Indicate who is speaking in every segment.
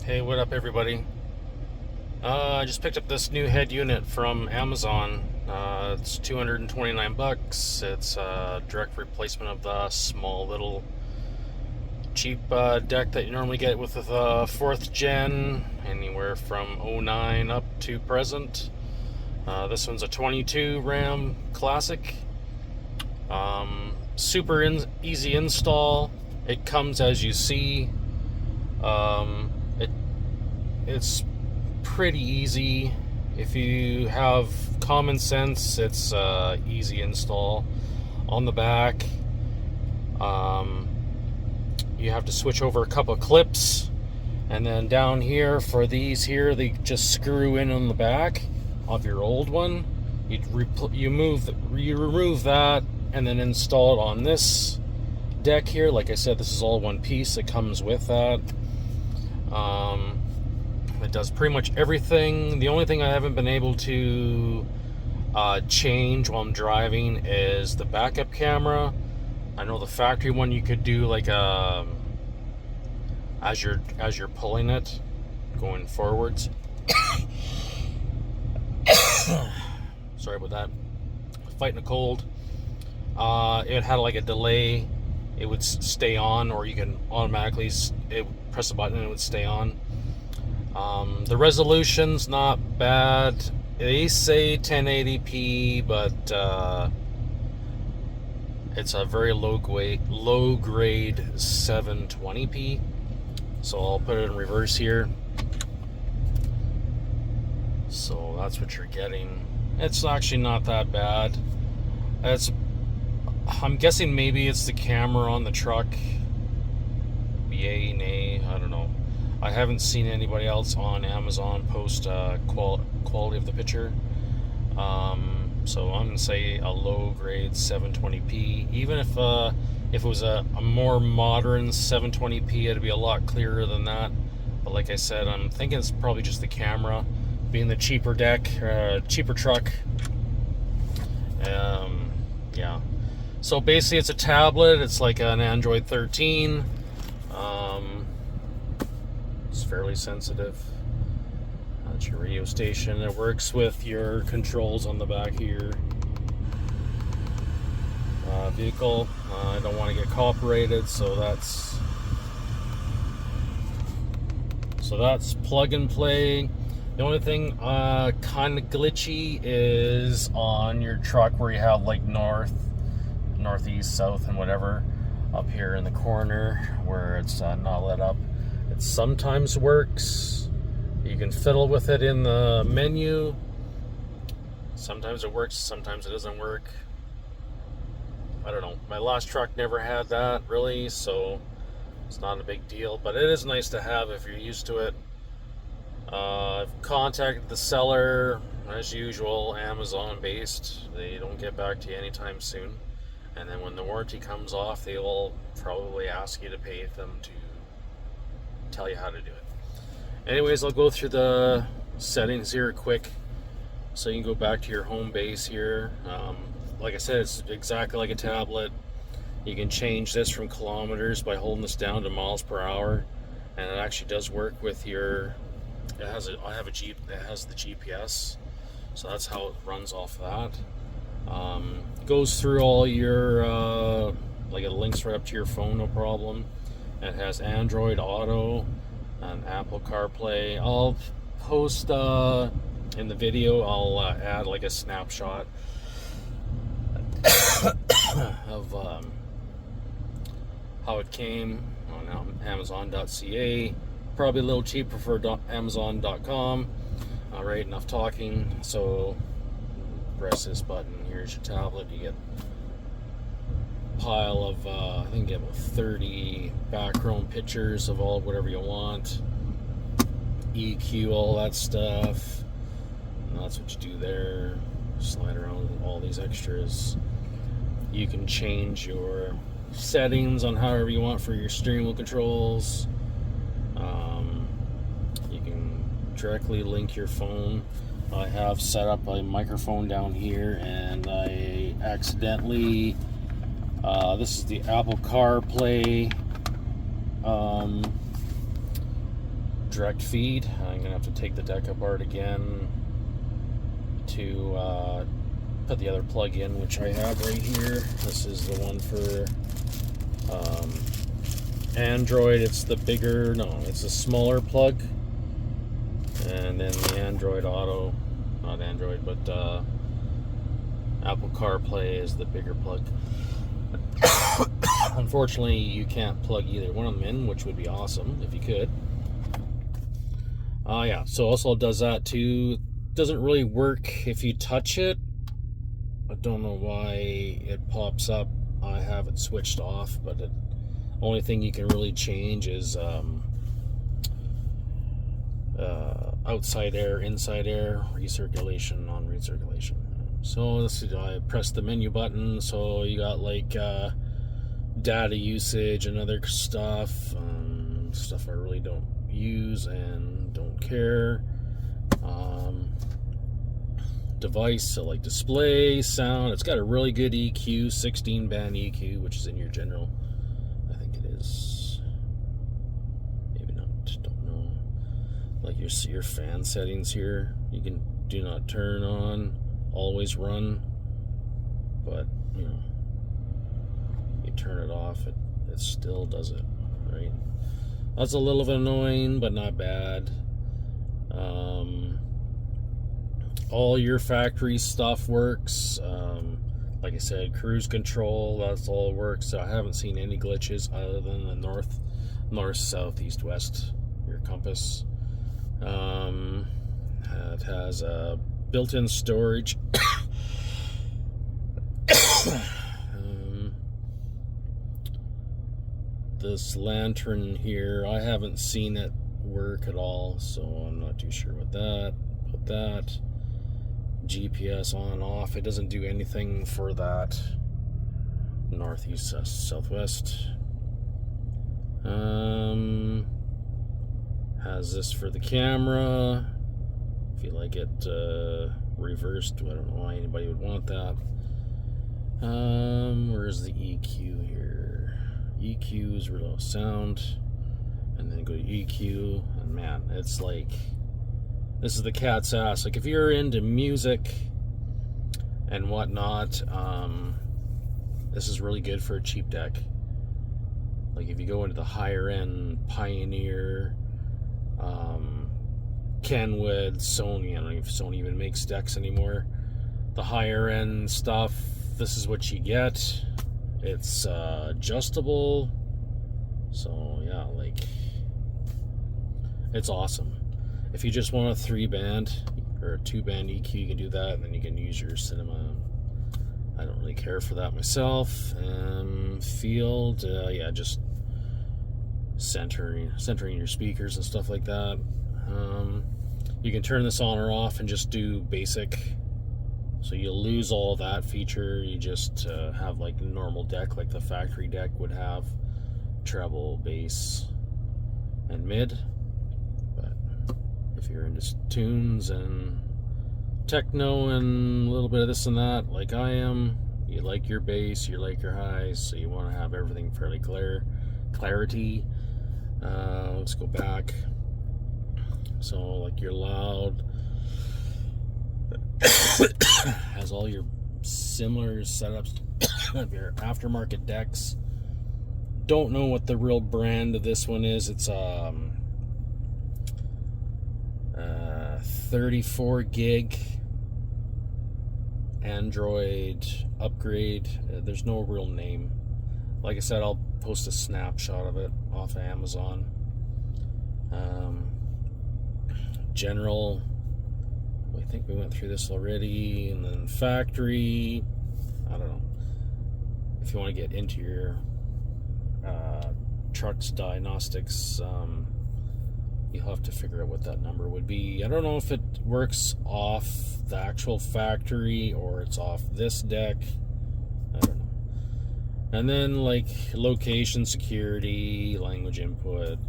Speaker 1: Hey, what up, everybody? I just picked up this new head unit from Amazon. It's 229 bucks. It's a direct replacement of the small little cheap deck that you normally get with the fourth gen, anywhere from '09 up to present. This one's a 22 RAM Classic. Super easy install. It comes as you see. It's pretty easy. If you have common sense, it's easy install. On the back, you have to switch over a couple of clips, and then down here for these here, they just screw in on the back of your old one. You remove that and then install it on this deck here. Like I said, this is all one piece. It comes with that. It does pretty much everything. The only thing I haven't been able to change while I'm driving is the backup camera. I know the factory one you could do like as you're pulling it, going forwards. Sorry about that. Fighting a cold. It had like a delay. It would stay on, or you can automatically press a button and it would stay on. The resolution's not bad. They say 1080p, but it's a very low grade 720p. So I'll put it in reverse here. So that's what you're getting. It's actually not that bad. I'm guessing maybe it's the camera on the truck. Yay, nay, I don't know. I haven't seen anybody else on Amazon post quality of the picture. So I'm gonna say a low grade 720p. Even if it was a more modern 720p, it'd be a lot clearer than that. But like I said, I'm thinking it's probably just the camera, being the cheaper deck, cheaper truck. Yeah. So basically, it's a tablet. It's like an Android 13. It's fairly sensitive. That's your radio station. It works with your controls on the back here. Vehicle. I don't want to get copyrighted, so that's plug and play. The only thing kind of glitchy is on your truck where you have like northeast, south, and whatever up here in the corner where it's not lit up. It sometimes works. You can fiddle with it in the menu. Sometimes it works, sometimes it doesn't work. I don't know. My last truck never had that really, so it's not a big deal, but it is nice to have if you're used to it. I've contacted the seller, as usual, Amazon based. They don't get back to you anytime soon. And then when the warranty comes off, they will probably ask you to pay them to tell you how to do it. Anyways, I'll go through the settings here quick so you can go back to your home base here. Like I said, it's exactly like a tablet. You can change this from kilometers by holding this down to miles per hour, and it actually does work with your. I have a Jeep that has the GPS, so that's how it runs off that. Goes through all your like it links right up to your phone, no problem. It has Android Auto and Apple CarPlay. I'll post in the video. I'll add like a snapshot of how it came on Amazon.ca. Probably a little cheaper for Amazon.com. Alright, enough talking. So press this button. Here's your tablet. You get a pile of I think you get about 30 background pictures of whatever you want. EQ, all that stuff. And that's what you do there. Slide around with all these extras. You can change your settings on however you want for your steering wheel controls. You can directly link your phone. I have set up a microphone down here, and I accidentally this is the Apple CarPlay direct feed. I'm gonna have to take the deck apart again to put the other plug in, which I have right here. This is the one for Android. It's the bigger, no, it's a smaller plug. And then the Android Auto, not Android, but Apple CarPlay is the bigger plug. Unfortunately, you can't plug either one of them in, which would be awesome if you could. Yeah, so also does that too. Doesn't really work if you touch it. I don't know why it pops up. I have it switched off, but the only thing you can really change is outside air, inside air, recirculation, non-recirculation. So let's see, I press the menu button, so you got like data usage and other stuff, stuff I really don't use and don't care. Device, so like display, sound, it's got a really good EQ, 16 band EQ, which is in your general, I think it is, maybe not, don't know. Like your fan settings here, you can do not turn on, always run, but you know, you turn it off, it still does it, right? That's a little bit annoying, but not bad. All your factory stuff works. Like I said, cruise control, that's all works. So I haven't seen any glitches other than the north, south, east, west, your compass. It has a built-in storage. This lantern here, I haven't seen it work at all, so I'm not too sure about that. GPS on and off, it doesn't do anything for that. Northeast, southwest. Has this for the camera. If you like it reversed, I don't know why anybody would want that. Where's the EQ here? EQ is real sound, and then go to EQ, and man, it's like, this is the cat's ass. Like if you're into music and whatnot, this is really good for a cheap deck. Like if you go into the higher end Pioneer, Kenwood, Sony, I don't know if Sony even makes decks anymore. The higher end stuff, this is what you get. It's adjustable, so yeah, like it's awesome. If you just want a 3-band or a 2-band EQ, you can do that, and then you can use your cinema. I don't really care for that myself. Field, yeah, just centering your speakers and stuff like that. You can turn this on or off and just do basic. So you'll lose all that feature. You just have like a normal deck, like the factory deck would have, treble, bass, and mid. But if you're into tunes and techno and a little bit of this and that, like I am, you like your bass, you like your highs, so you want to have everything fairly clarity. Let's go back. So like your loud has all your similar setups of your aftermarket decks. Don't know what the real brand of this one is. It's 34 gig Android upgrade. There's no real name. Like I said, I'll post a snapshot of it off of Amazon. General, I think we went through this already. And then factory, I don't know. If you want to get into your truck's diagnostics, you'll have to figure out what that number would be. I don't know if it works off the actual factory or it's off this deck. I don't know. And then like location security, language input,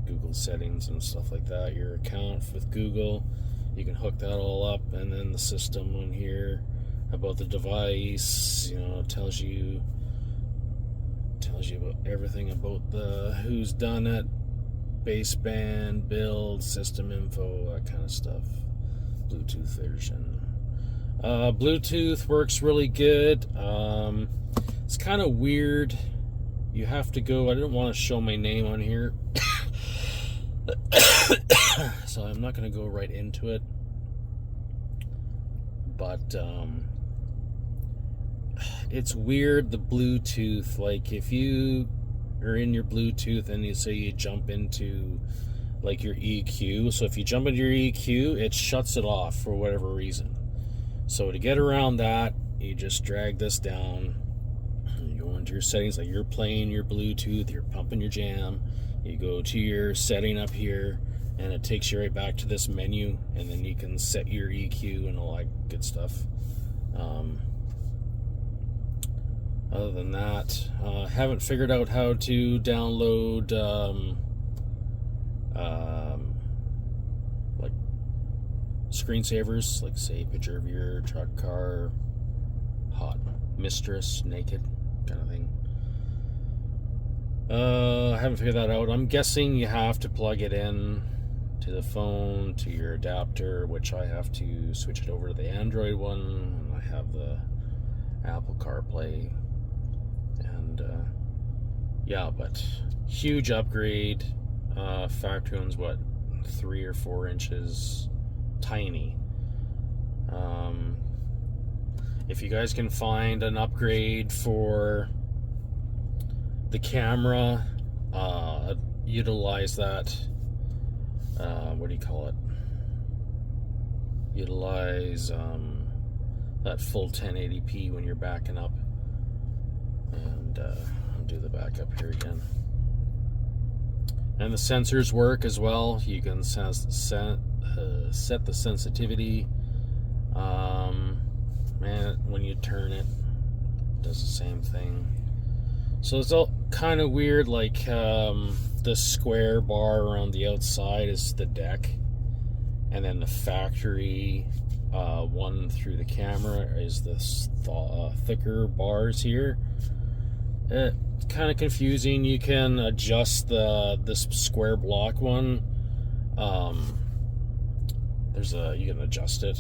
Speaker 1: Google settings and stuff like that. Your account with Google, you can hook that all up, and then the system on here about the device, you know, tells you about everything about the who's done it, baseband, build, system info, that kind of stuff. Bluetooth version. Bluetooth works really good. It's kind of weird. You have to go. I didn't want to show my name on here, so I'm not going to go right into it. But it's weird, the Bluetooth. Like, if you are in your Bluetooth and you say you jump into like your EQ, so if you jump into your EQ, it shuts it off for whatever reason. So to get around that, you just drag this down, you go into your settings, like you're playing your Bluetooth, you're pumping your jam, you go to your setting up here, and it takes you right back to this menu, and then you can set your EQ and all that good stuff. Other than that, haven't figured out how to download like screensavers, like say picture of your truck, car, hot mistress, naked kind of thing. I haven't figured that out. I'm guessing you have to plug it in to the phone, to your adapter, which I have to switch it over to the Android one, and I have the Apple CarPlay. And yeah, but huge upgrade. Factory one's what, 3 or 4 inches, tiny. If you guys can find an upgrade for the camera, utilize that. What do you call it? Utilize that full 1080p when you're backing up. And I'll do the backup here again. And the sensors work as well. You can set the sensitivity. And when you turn it, it does the same thing. So it's all kind of weird, like the square bar around the outside is the deck, and then the factory one through the camera is this thicker bars here. It's kind of confusing. You can adjust this square block one. You can adjust it.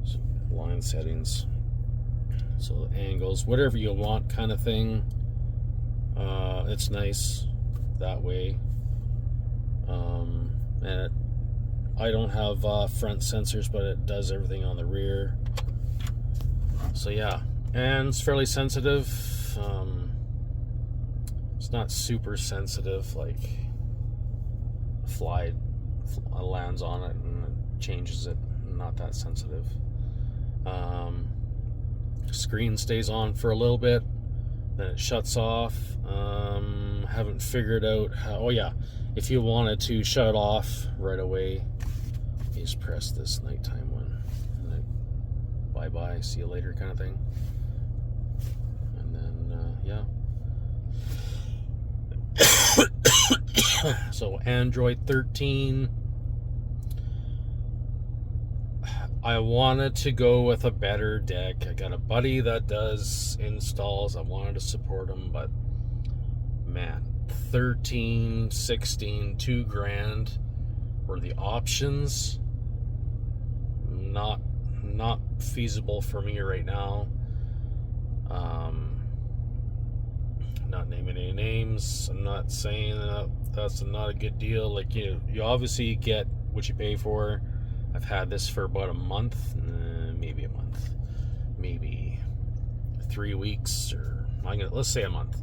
Speaker 1: So line settings. So angles, whatever you want, kind of thing. It's nice that way. And I don't have front sensors, but it does everything on the rear. So yeah, and it's fairly sensitive. It's not super sensitive, like a fly lands on it and it changes it. Not that sensitive. Screen stays on for a little bit, then it shuts off. Haven't figured out how. Oh yeah, if you wanted to shut it off right away, you just press this nighttime one, and then bye bye, see you later kind of thing. And then yeah. So Android 13. I wanted to go with a better deck. I got a buddy that does installs. I wanted to support him, but man, 13, 16, $2,000 were the options. Not feasible for me right now. Not naming any names. I'm not saying that that's not a good deal. Like, you obviously get what you pay for. I've had this for about a month, maybe a month, maybe 3 weeks, or let's say a month.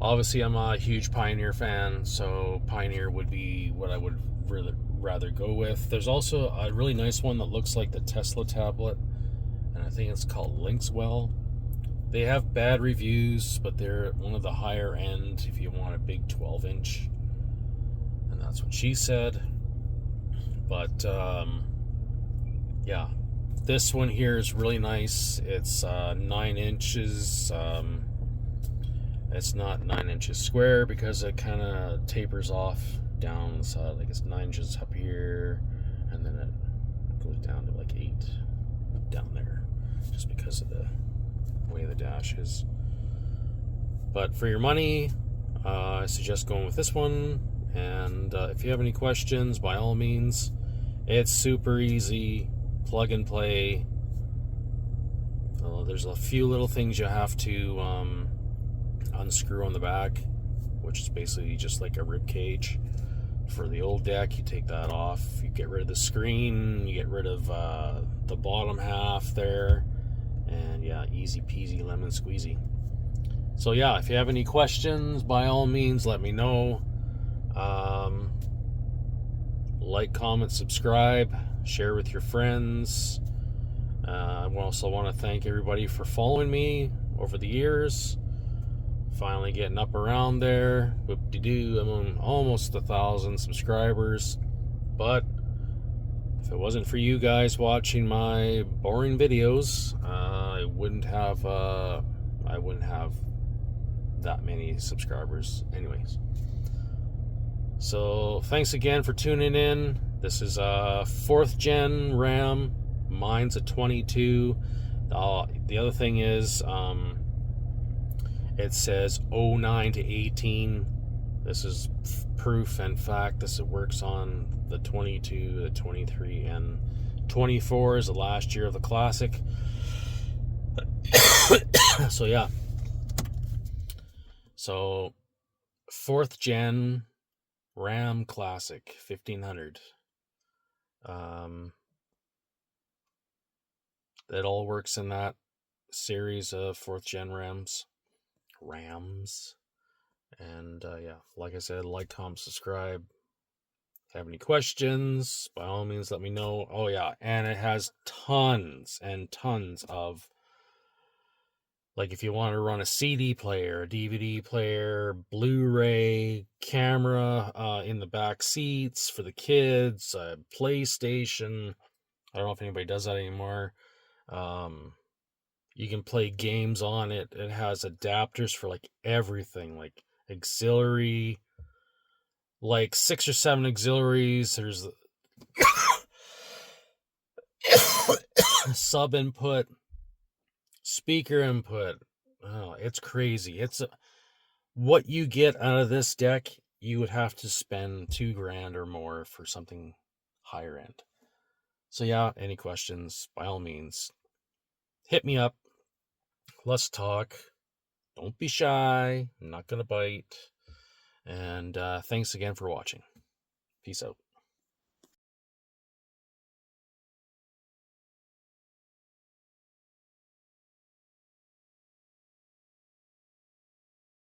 Speaker 1: Obviously, I'm a huge Pioneer fan, so Pioneer would be what I would really rather go with. There's also a really nice one that looks like the Tesla tablet, and I think it's called Linkswell. They have bad reviews, but they're one of the higher end if you want a big 12-inch, and that's what she said. But yeah, this one here is really nice. It's 9 inches. It's not 9 inches square because it kind of tapers off down the side. Like, it's 9 inches up here, and then it goes down to like 8 down there, just because of the way the dash is. But for your money, I suggest going with this one. And if you have any questions, by all means, it's super easy, plug and play. There's a few little things you have to unscrew on the back, which is basically just like a rib cage. For the old deck, you take that off, you get rid of the screen, you get rid of the bottom half there, and yeah, easy peasy lemon squeezy. So yeah, if you have any questions, by all means, let me know. Like, comment, subscribe, share with your friends. I also want to thank everybody for following me over the years. Finally getting up around there. Whoop-de-doo. I'm on almost 1,000 subscribers. But if it wasn't for you guys watching my boring videos, I wouldn't have that many subscribers anyways. So thanks again for tuning in. This is a 4th gen RAM. Mine's a 22. The other thing is it says 09 to 18. This is proof and fact. This works on the 22, the 23, and 24 is the last year of the Classic. So yeah. So 4th gen RAM Classic 1500. It all works in that series of 4th gen RAMs. And yeah, like I said, like, comment, subscribe. If you have any questions, by all means, let me know. Oh yeah, and it has tons and tons of, like, if you want to run a CD player, a DVD player, Blu-ray, camera in the back seats for the kids, a PlayStation. I don't know if anybody does that anymore. You can play games on it. It has adapters for like everything, like auxiliary, like 6 or 7 auxiliaries. There's sub input, speaker input. Oh, it's crazy. It's what you get out of this deck. You would have to spend $2,000 or more for something higher end. So yeah, any questions, by all means, hit me up. Let's talk. Don't be shy. I'm not gonna bite. And thanks again for watching. Peace out.